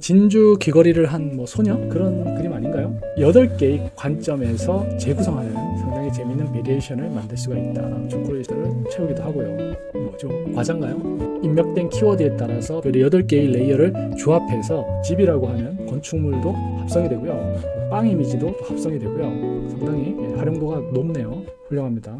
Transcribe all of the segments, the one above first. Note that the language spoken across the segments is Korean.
진주 귀걸이를 한 소녀? 그런 그림 아닌가요? 8개의 관점에서 재구성하는 상당히 재밌는 베리에이션을 만들 수가 있다. 초콜릿을 채우기도 하고요. 뭐죠? 과자인가요? 입력된 키워드에 따라서 8개의 레이어를 조합해서 집이라고 하는 건축물도 합성이 되고요. 빵 이미지도 합성이 되고요. 상당히 활용도가 높네요. 훌륭합니다.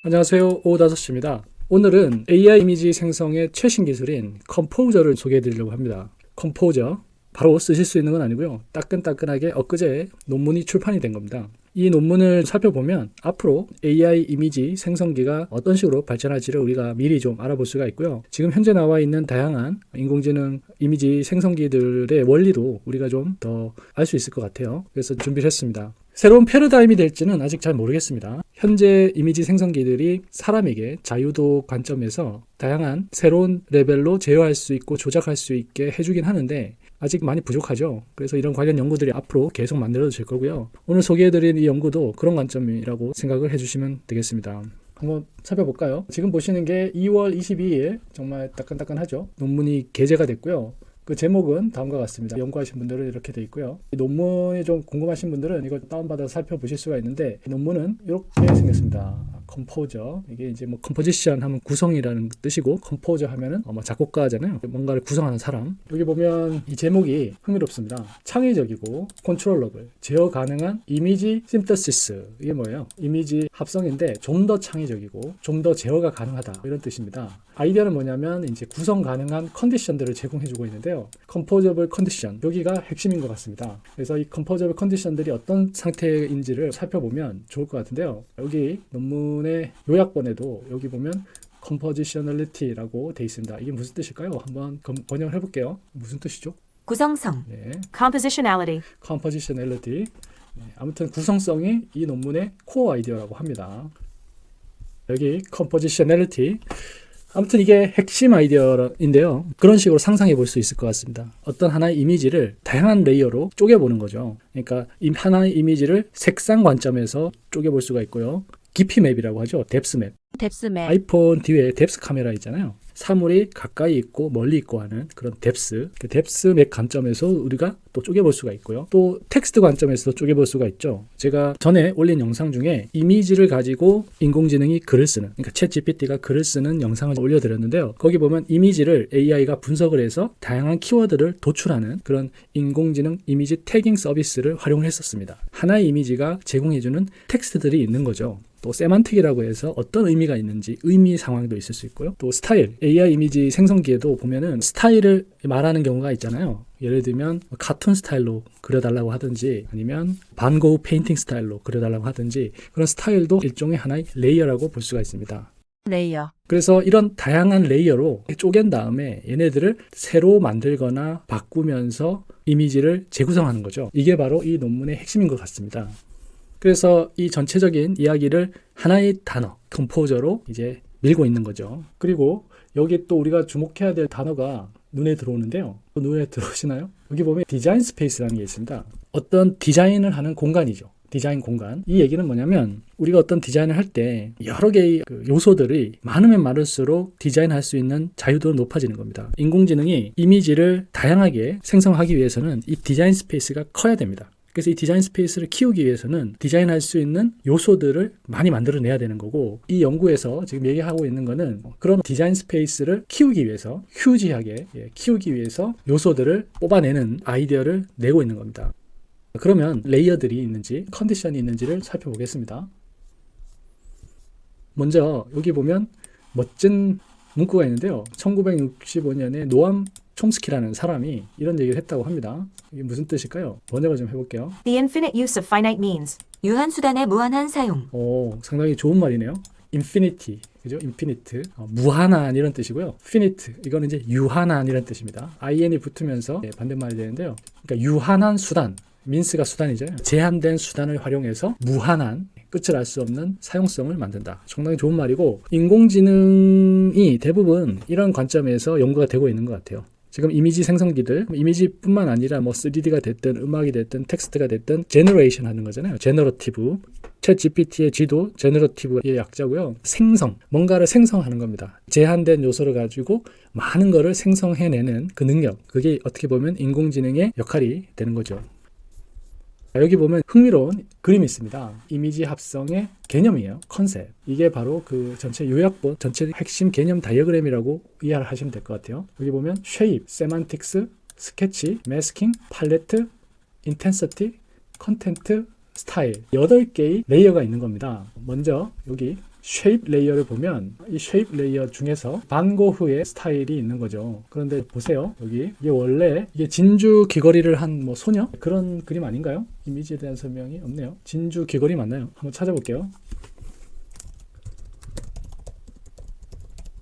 안녕하세요. 오다섯입니다. 오늘은 AI 이미지 생성의 최신 기술인 컴포저를 소개해 드리려고 합니다. 컴포저, 바로 쓰실 수 있는 건 아니고요. 따끈따끈하게 엊그제 논문이 출판이 된 겁니다. 이 논문을 살펴보면 앞으로 AI 이미지 생성기가 어떤 식으로 발전할지를 우리가 미리 좀 알아볼 수가 있고요. 지금 현재 나와 있는 다양한 인공지능 이미지 생성기들의 원리도 우리가 좀 더 알 수 있을 것 같아요. 그래서 준비를 했습니다. 새로운 패러다임이 될지는 아직 잘 모르겠습니다. 현재 이미지 생성기들이 사람에게 자유도 관점에서 다양한 새로운 레벨로 제어할 수 있고 조작할 수 있게 해주긴 하는데 아직 많이 부족하죠. 그래서 이런 관련 연구들이 앞으로 계속 만들어질 거고요. 오늘 소개해드린 이 연구도 그런 관점이라고 생각을 해주시면 되겠습니다. 한번 살펴볼까요? 지금 보시는 게 2월 22일 정말 따끈따끈하죠. 논문이 게재가 됐고요. 그 제목은 다음과 같습니다. 연구하신 분들은 이렇게 돼 있고요. 이 논문이 좀 궁금하신 분들은 이걸 다운받아서 살펴보실 수가 있는데 논문은 이렇게 생겼습니다. 컴포저, 이게 이제 컴포지션 하면 구성이라는 뜻이고 컴포저 하면은 작곡가잖아요. 뭔가를 구성하는 사람. 여기 보면 이 제목이 흥미롭습니다. 창의적이고 컨트롤러블, 제어 가능한 이미지 신터시스. 이게 뭐예요? 이미지 합성인데 좀 더 창의적이고 좀 더 제어가 가능하다, 이런 뜻입니다. 아이디어는 뭐냐면 이제 구성 가능한 컨디션들을 제공해주고 있는데요. 컴포저블 컨디션, 여기가 핵심인 것 같습니다. 그래서 이 컴포저블 컨디션들이 어떤 상태인지를 살펴보면 좋을 것 같은데요. 여기 논문의 요약본에도 여기 보면 compositionality라고 돼 있습니다. 이게 무슨 뜻일까요? 한번 번역을 해볼게요. 무슨 뜻이죠? 구성성, 네, compositionality. compositionality. 네, 아무튼 구성성이 이 논문의 코어 아이디어라고 합니다. 여기 compositionality. 아무튼 이게 핵심 아이디어인데요. 그런 식으로 상상해 볼 수 있을 것 같습니다. 어떤 하나의 이미지를 다양한 레이어로 쪼개보는 거죠. 그러니까 이 하나의 이미지를 색상 관점에서 쪼개볼 수가 있고요. 깊이 맵이라고 하죠. 뎁스 맵. 뎁스 맵, 아이폰 뒤에 뎁스 카메라 있잖아요. 사물이 가까이 있고 멀리 있고 하는 그런 뎁스. 그 뎁스 맵 관점에서 우리가 또 쪼개볼 수가 있고요. 또 텍스트 관점에서도 쪼개볼 수가 있죠. 제가 전에 올린 영상 중에 이미지를 가지고 인공지능이 글을 쓰는, 그러니까 챗GPT가 글을 쓰는 영상을 올려드렸는데요. 거기 보면 이미지를 AI가 분석을 해서 다양한 키워드를 도출하는 그런 인공지능 이미지 태깅 서비스를 활용을 했었습니다. 하나의 이미지가 제공해주는 텍스트들이 있는 거죠. 또 세만틱이라고 해서 어떤 의미가 있는지 의미 상황도 있을 수 있고요. 또 스타일, AI 이미지 생성기에도 보면은 스타일을 말하는 경우가 있잖아요. 예를 들면 카툰 스타일로 그려달라고 하든지 아니면 반고흐 페인팅 스타일로 그려달라고 하든지 그런 스타일도 일종의 하나의 레이어라고 볼 수가 있습니다. 레이어, 그래서 이런 다양한 레이어로 쪼갠 다음에 얘네들을 새로 만들거나 바꾸면서 이미지를 재구성하는 거죠. 이게 바로 이 논문의 핵심인 것 같습니다. 그래서 이 전체적인 이야기를 하나의 단어, 컴포저로 이제 밀고 있는 거죠. 그리고 여기 또 우리가 주목해야 될 단어가 눈에 들어오는데요. 눈에 들어오시나요? 여기 보면 디자인 스페이스라는 게 있습니다. 어떤 디자인을 하는 공간이죠. 디자인 공간. 이 얘기는 뭐냐면 우리가 어떤 디자인을 할 때 여러 개의 요소들이 많으면 많을수록 디자인할 수 있는 자유도가 높아지는 겁니다. 인공지능이 이미지를 다양하게 생성하기 위해서는 이 디자인 스페이스가 커야 됩니다. 그래서 이 디자인 스페이스를 키우기 위해서는 디자인할 수 있는 요소들을 많이 만들어내야 되는 거고, 이 연구에서 지금 얘기하고 있는 거는 그런 디자인 스페이스를 키우기 위해서, 휴지하게 키우기 위해서 요소들을 뽑아내는 아이디어를 내고 있는 겁니다. 그러면 레이어들이 있는지 컨디션이 있는지를 살펴보겠습니다. 먼저 여기 보면 멋진 문구가 있는데요. 1965년에 노암 촘스키라는 사람이 이런 얘기를 했다고 합니다. 이게 무슨 뜻일까요? 번역을 좀 해볼게요. the infinite use of finite means. 유한 수단의 무한한 사용. 상당히 좋은 말이네요. infinity, 그죠? infinite, 무한한 이런 뜻이고요. finite, 이거는 이제 유한한 이런 뜻입니다. in이 붙으면서 반대말이 되는데요. 그러니까 유한한 수단, means가 수단이죠. 제한된 수단을 활용해서 무한한, 끝을 알 수 없는 사용성을 만든다. 상당히 좋은 말이고, 인공지능이 대부분 이런 관점에서 연구가 되고 있는 것 같아요. 지금 이미지 생성기들, 이미지뿐만 아니라 뭐 3D가 됐든 음악이 됐든 텍스트가 됐든 제너레이션 하는 거잖아요. 제너러티브. 챗 GPT의 G도 제너러티브의 약자고요. 생성, 뭔가를 생성하는 겁니다. 제한된 요소를 가지고 많은 거를 생성해내는 그 능력, 그게 어떻게 보면 인공지능의 역할이 되는 거죠. 여기 보면 흥미로운 그림이 있습니다. 이미지 합성의 개념이에요. 컨셉. 이게 바로 그 전체 요약본, 전체 핵심 개념 다이어그램이라고 이해를 하시면 될 것 같아요. 여기 보면 쉐입, 세만틱스, 스케치, 매스킹, 팔레트, 인텐시티, 컨텐트, 스타일 8개의 레이어가 있는 겁니다. 먼저 여기 쉐입 레이어를 보면 이 쉐입 레이어 중에서 반고흐의 스타일이 있는 거죠. 그런데 보세요. 여기 이게 원래 이게 진주 귀걸이를 한 뭐 소녀 그런 그림 아닌가요? 이미지에 대한 설명이 없네요. 진주 귀걸이 맞나요? 한번 찾아볼게요.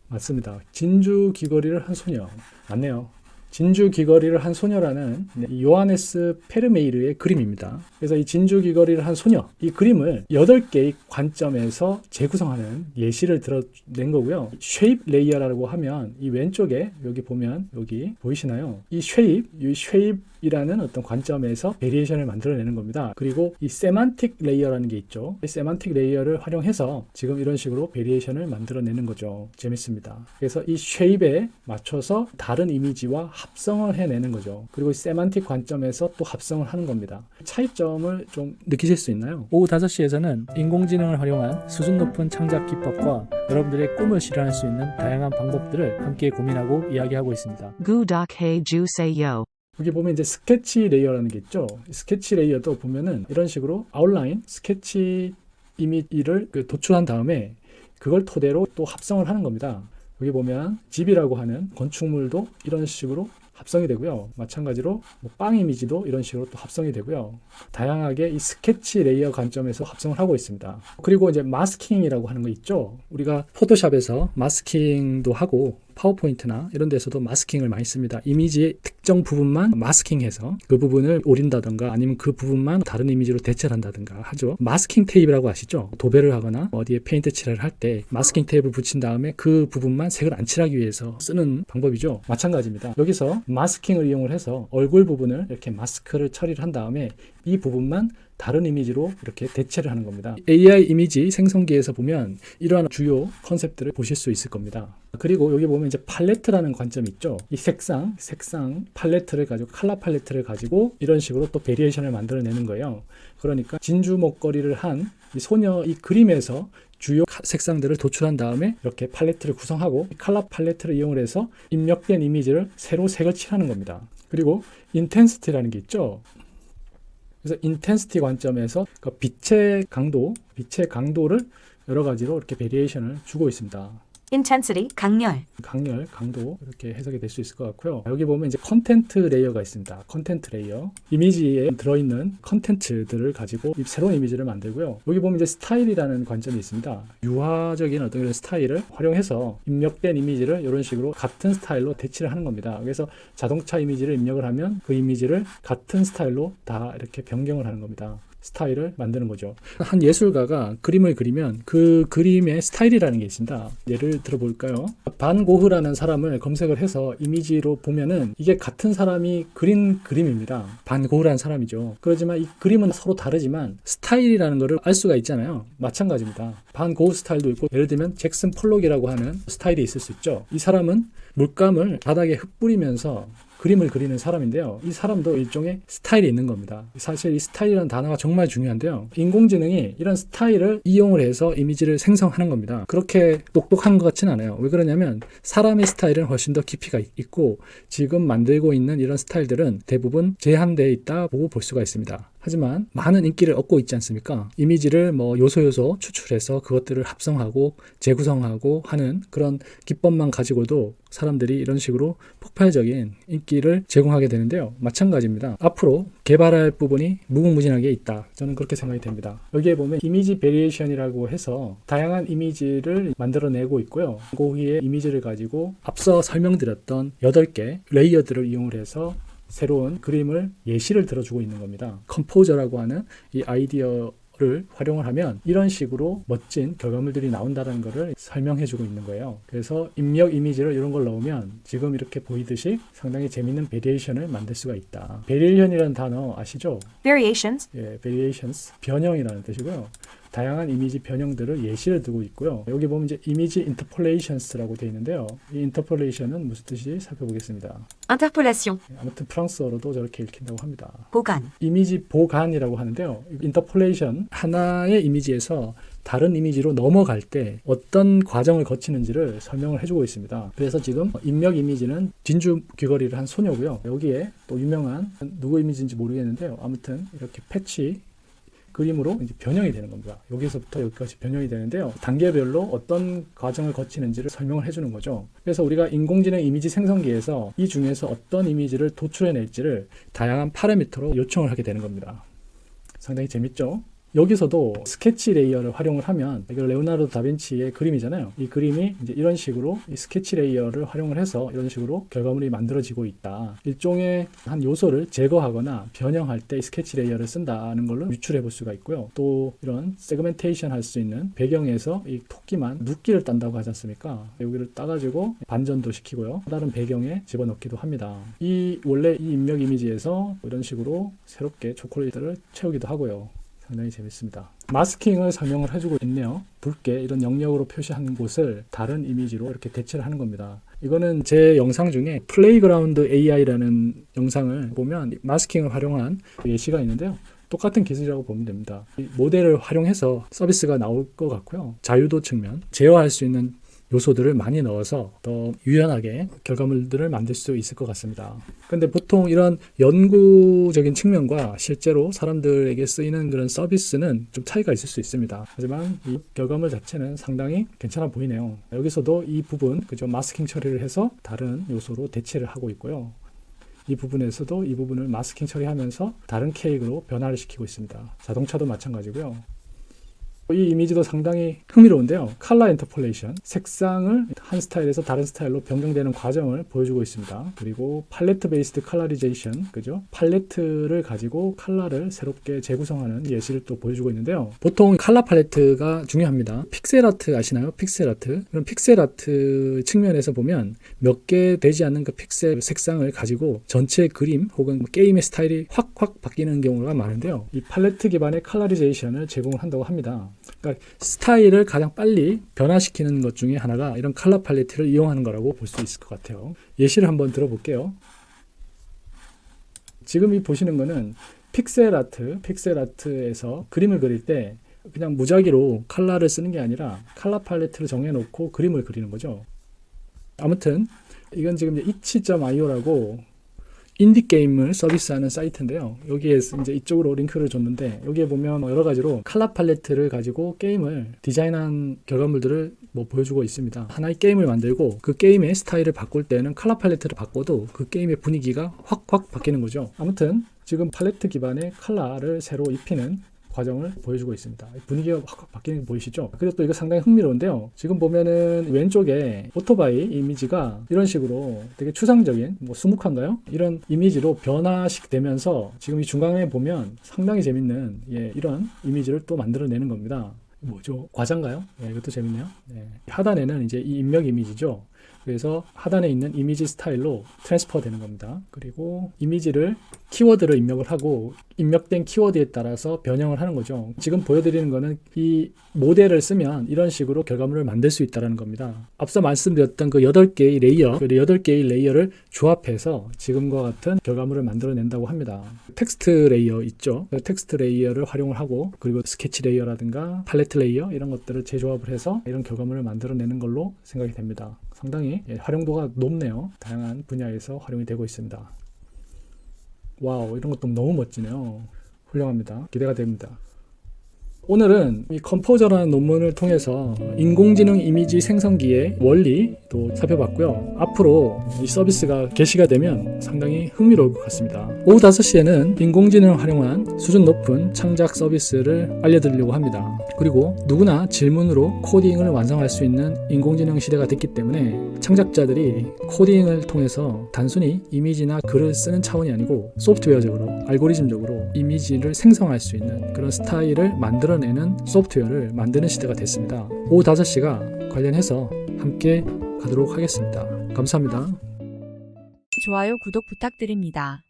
맞습니다. 진주 귀걸이를 한 소녀 맞네요. 진주 귀걸이를 한 소녀라는 요하네스 페르메이르의 그림입니다. 그래서 이 진주 귀걸이를 한 소녀, 이 그림을 8개의 관점에서 재구성하는 예시를 들어낸 거고요. 쉐입 레이어라고 하면 이 왼쪽에 여기 보면 여기 보이시나요? 이 쉐입이라는 어떤 관점에서 베리에이션을 만들어내는 겁니다. 그리고 이 세만틱 레이어라는 게 있죠. 이 세만틱 레이어를 활용해서 지금 이런 식으로 베리에이션을 만들어내는 거죠. 재밌습니다. 그래서 이 쉐입에 맞춰서 다른 이미지와 합성을 해내는 거죠. 그리고 세만틱 관점에서 또 합성을 하는 겁니다. 차이점을 좀 느끼실 수 있나요? 오후 5시에서는 인공지능을 활용한 수준 높은 창작 기법과 여러분들의 꿈을 실현할 수 있는 다양한 방법들을 함께 고민하고 이야기하고 있습니다. 구독해 주세요. 여기 보면 이제 스케치 레이어라는 게 있죠. 스케치 레이어도 보면은 이런 식으로 아웃라인, 스케치 이미지를 도출한 다음에 그걸 토대로 또 합성을 하는 겁니다. 여기 보면 집이라고 하는 건축물도 이런 식으로 합성이 되고요. 마찬가지로 빵 이미지도 이런 식으로 또 합성이 되고요. 다양하게 이 스케치 레이어 관점에서 합성을 하고 있습니다. 그리고 이제 마스킹이라고 하는 거 있죠. 우리가 포토샵에서 마스킹도 하고 파워포인트나 이런 데서도 마스킹을 많이 씁니다. 이미지의 특정 부분만 마스킹해서 그 부분을 오린다든가 아니면 그 부분만 다른 이미지로 대체를 한다든가 하죠. 마스킹 테이프라고 아시죠? 도배를 하거나 어디에 페인트 칠을 할 때 마스킹 테이프를 붙인 다음에 그 부분만 색을 안 칠하기 위해서 쓰는 방법이죠. 마찬가지입니다. 여기서 마스킹을 이용을 해서 얼굴 부분을 이렇게 마스크를 처리를 한 다음에 이 부분만 다른 이미지로 이렇게 대체를 하는 겁니다. AI 이미지 생성기에서 보면 이러한 주요 컨셉들을 보실 수 있을 겁니다. 그리고 여기 보면 이제 팔레트라는 관점이 있죠. 이 색상 팔레트를 가지고 컬러 팔레트를 가지고 이런 식으로 또 베리에이션을 만들어내는 거예요. 그러니까 진주 목걸이를 한 이 소녀 이 그림에서 주요 색상들을 도출한 다음에 이렇게 팔레트를 구성하고 컬러 팔레트를 이용을 해서 입력된 이미지를 새로 색을 칠하는 겁니다. 그리고 인텐시티라는 게 있죠. 그래서 인텐시티 관점에서 그 빛의 강도를 여러 가지로 이렇게 베리에이션을 주고 있습니다. intensity, 강렬, 강도 이렇게 해석이 될 수 있을 것 같고요. 여기 보면 이제 컨텐트 레이어가 있습니다. 컨텐트 레이어. 이미지에 들어있는 컨텐츠들을 가지고 새로운 이미지를 만들고요. 여기 보면 이제 스타일이라는 관점이 있습니다. 유화적인 어떤 이런 스타일을 활용해서 입력된 이미지를 이런 식으로 같은 스타일로 대치를 하는 겁니다. 그래서 자동차 이미지를 입력을 하면 그 이미지를 같은 스타일로 다 이렇게 변경을 하는 겁니다. 스타일을 만드는 거죠. 한 예술가가 그림을 그리면 그 그림의 스타일이라는 게 있습니다. 예를 들어볼까요? 반 고흐라는 사람을 검색을 해서 이미지로 보면은 이게 같은 사람이 그린 그림입니다. 반 고흐라는 사람이죠. 그렇지만 이 그림은 서로 다르지만 스타일이라는 거를 알 수가 있잖아요. 마찬가지입니다. 반 고흐 스타일도 있고 예를 들면 잭슨 폴록이라고 하는 스타일이 있을 수 있죠. 이 사람은 물감을 바닥에 흩뿌리면서 그림을 그리는 사람인데요. 이 사람도 일종의 스타일이 있는 겁니다. 사실 이 스타일이라는 단어가 정말 중요한데요. 인공지능이 이런 스타일을 이용을 해서 이미지를 생성하는 겁니다. 그렇게 똑똑한 것 같지는 않아요. 왜 그러냐면 사람의 스타일은 훨씬 더 깊이가 있고 지금 만들고 있는 이런 스타일들은 대부분 제한되어 있다고 볼 수가 있습니다. 하지만 많은 인기를 얻고 있지 않습니까? 이미지를 뭐 요소 추출해서 그것들을 합성하고 재구성하고 하는 그런 기법만 가지고도 사람들이 이런 식으로 폭발적인 인기를 제공하게 되는데요. 마찬가지입니다. 앞으로 개발할 부분이 무궁무진하게 있다. 저는 그렇게 생각이 됩니다. 여기에 보면 이미지 베리에이션이라고 해서 다양한 이미지를 만들어내고 있고요. 고흐의 이미지를 가지고 앞서 설명드렸던 8개 레이어들을 이용을 해서 새로운 그림을 예시를 들어주고 있는 겁니다. 컴포저라고 하는 이 아이디어 레이어를 활용을 하면 이런 식으로 멋진 결과물들이 나온다는 것을 설명해 주고 있는 거예요. 그래서 입력 이미지를 이런 걸 넣으면 지금 이렇게 보이듯이 상당히 재밌는 베리에이션을 만들 수가 있다. 베리에이션이라는 단어 아시죠? Variations. 예, variations, 변형이라는 뜻이고요. 다양한 이미지 변형들을 예시를 두고 있고요. 여기 보면 이제 이미지 interpolations라고 되어 있는데요. 이 interpolation은 무슨 뜻인지 살펴보겠습니다. Interpolation. 아무튼 프랑스어로도 저렇게 읽힌다고 합니다. 보관. 이미지 보관이라고 하는데요. interpolation, 하나의 이미지에서 다른 이미지로 넘어갈 때 어떤 과정을 거치는지를 설명을 해주고 있습니다. 그래서 지금 입력 이미지는 진주 귀걸이를 한 소녀고요. 여기에 또 유명한 누구 이미지인지 모르겠는데요. 아무튼 이렇게 패치 그림으로 이제 변형이 되는 겁니다. 여기서부터 여기까지 변형이 되는데요. 단계별로 어떤 과정을 거치는지를 설명을 해주는 거죠. 그래서 우리가 인공지능 이미지 생성기에서 이 중에서 어떤 이미지를 도출해낼지를 다양한 파라미터로 요청을 하게 되는 겁니다. 상당히 재밌죠? 여기서도 스케치 레이어를 활용을 하면, 이거 레오나르도 다빈치의 그림이잖아요. 이 그림이 이제 이런 식으로 이 스케치 레이어를 활용을 해서 이런 식으로 결과물이 만들어지고 있다. 일종의 한 요소를 제거하거나 변형할 때 스케치 레이어를 쓴다는 걸로 유출해 볼 수가 있고요. 또 이런 세그멘테이션 할 수 있는 배경에서 이 토끼만 눕기를 딴다고 하지 않습니까? 여기를 따가지고 반전도 시키고요. 다른 배경에 집어넣기도 합니다. 원래 이 입력 이미지에서 이런 식으로 새롭게 초콜릿을 채우기도 하고요. 상당히 재밌습니다. 마스킹을 설명을 해주고 있네요. 붉게 이런 영역으로 표시한 곳을 다른 이미지로 이렇게 대체를 하는 겁니다. 이거는 제 영상 중에 플레이그라운드 AI라는 영상을 보면 마스킹을 활용한 예시가 있는데요. 똑같은 기술이라고 보면 됩니다. 이 모델을 활용해서 서비스가 나올 것 같고요. 자유도 측면, 제어할 수 있는 요소들을 많이 넣어서 더 유연하게 결과물들을 만들 수 있을 것 같습니다. 근데 보통 이런 연구적인 측면과 실제로 사람들에게 쓰이는 그런 서비스는 좀 차이가 있을 수 있습니다. 하지만 이 결과물 자체는 상당히 괜찮아 보이네요. 여기서도 이 부분, 그죠? 마스킹 처리를 해서 다른 요소로 대체를 하고 있고요. 이 부분에서도 이 부분을 마스킹 처리하면서 다른 케이크로 변화를 시키고 있습니다. 자동차도 마찬가지고요. 이 이미지도 상당히 흥미로운데요. 컬러 인터폴레이션, 색상을 한 스타일에서 다른 스타일로 변경되는 과정을 보여주고 있습니다. 그리고 팔레트 베이스드 컬러리제이션, 그죠? 팔레트를 가지고 컬러를 새롭게 재구성하는 예시를 또 보여주고 있는데요. 보통 컬러 팔레트가 중요합니다. 픽셀 아트 아시나요? 픽셀 아트. 그럼 픽셀 아트 측면에서 보면 몇 개 되지 않는 그 픽셀 색상을 가지고 전체 그림 혹은 게임의 스타일이 확 바뀌는 경우가 많은데요. 이 팔레트 기반의 컬러리제이션을 제공을 한다고 합니다. 그러니까 스타일을 가장 빨리 변화시키는 것 중에 하나가 이런 컬러 팔레트를 이용하는 거라고 볼 수 있을 것 같아요. 예시를 한번 들어볼게요. 지금 이 보시는 거는 픽셀 아트에서 그림을 그릴 때 그냥 무작위로 컬러를 쓰는 게 아니라 컬러 팔레트를 정해놓고 그림을 그리는 거죠. 아무튼 이건 지금 itch.io라고 인디게임을 서비스하는 사이트인데요. 여기에 이제 이쪽으로 링크를 줬는데 여기에 보면 여러 가지로 컬러 팔레트를 가지고 게임을 디자인한 결과물들을 보여주고 있습니다. 하나의 게임을 만들고 그 게임의 스타일을 바꿀 때는 컬러 팔레트를 바꿔도 그 게임의 분위기가 확 바뀌는 거죠. 아무튼 지금 팔레트 기반의 컬러를 새로 입히는 과정을 보여주고 있습니다. 분위기가 확 바뀌는 게 보이시죠? 그리고 또 이거 상당히 흥미로운데요. 지금 보면은 왼쪽에 오토바이 이미지가 이런 식으로 되게 추상적인, 수묵화인가요? 이런 이미지로 변화식 되면서 지금 이 중간에 보면 상당히 재밌는 이런 이미지를 또 만들어내는 겁니다. 뭐죠? 과자인가요? 이것도 재밌네요. 하단에는 이제 이 입력 이미지죠. 그래서 하단에 있는 이미지 스타일로 트랜스퍼 되는 겁니다. 그리고 이미지를 키워드를 입력을 하고 입력된 키워드에 따라서 변형을 하는 거죠. 지금 보여드리는 거는 이 모델을 쓰면 이런 식으로 결과물을 만들 수 있다는 겁니다. 앞서 말씀드렸던 그 8개의 레이어, 그 8개의 레이어를 조합해서 지금과 같은 결과물을 만들어낸다고 합니다. 텍스트 레이어 있죠. 그 텍스트 레이어를 활용을 하고 그리고 스케치 레이어라든가 팔레트 레이어 이런 것들을 재조합을 해서 이런 결과물을 만들어내는 걸로 생각이 됩니다. 상당히 활용도가 높네요. 다양한 분야에서 활용이 되고 있습니다. 와우, 이런 것도 너무 멋지네요. 훌륭합니다. 기대가 됩니다. 오늘은 이 컴포저라는 논문을 통해서 인공지능 이미지 생성기의 원리도 살펴봤고요. 앞으로 이 서비스가 개시가 되면 상당히 흥미로울 것 같습니다. 오후 5시에는 인공지능을 활용한 수준 높은 창작 서비스를 알려드리려고 합니다. 그리고 누구나 질문으로 코딩을 완성할 수 있는 인공지능 시대가 됐기 때문에 창작자들이 코딩을 통해서 단순히 이미지나 글을 쓰는 차원이 아니고 소프트웨어적으로, 알고리즘적으로 이미지를 생성할 수 있는 그런 스타일을 만들어내는 소프트웨어를 만드는 시대가 됐습니다. 오후 5시가 관련해서 함께 가도록 하겠습니다. 감사합니다. 좋아요, 구독 부탁드립니다.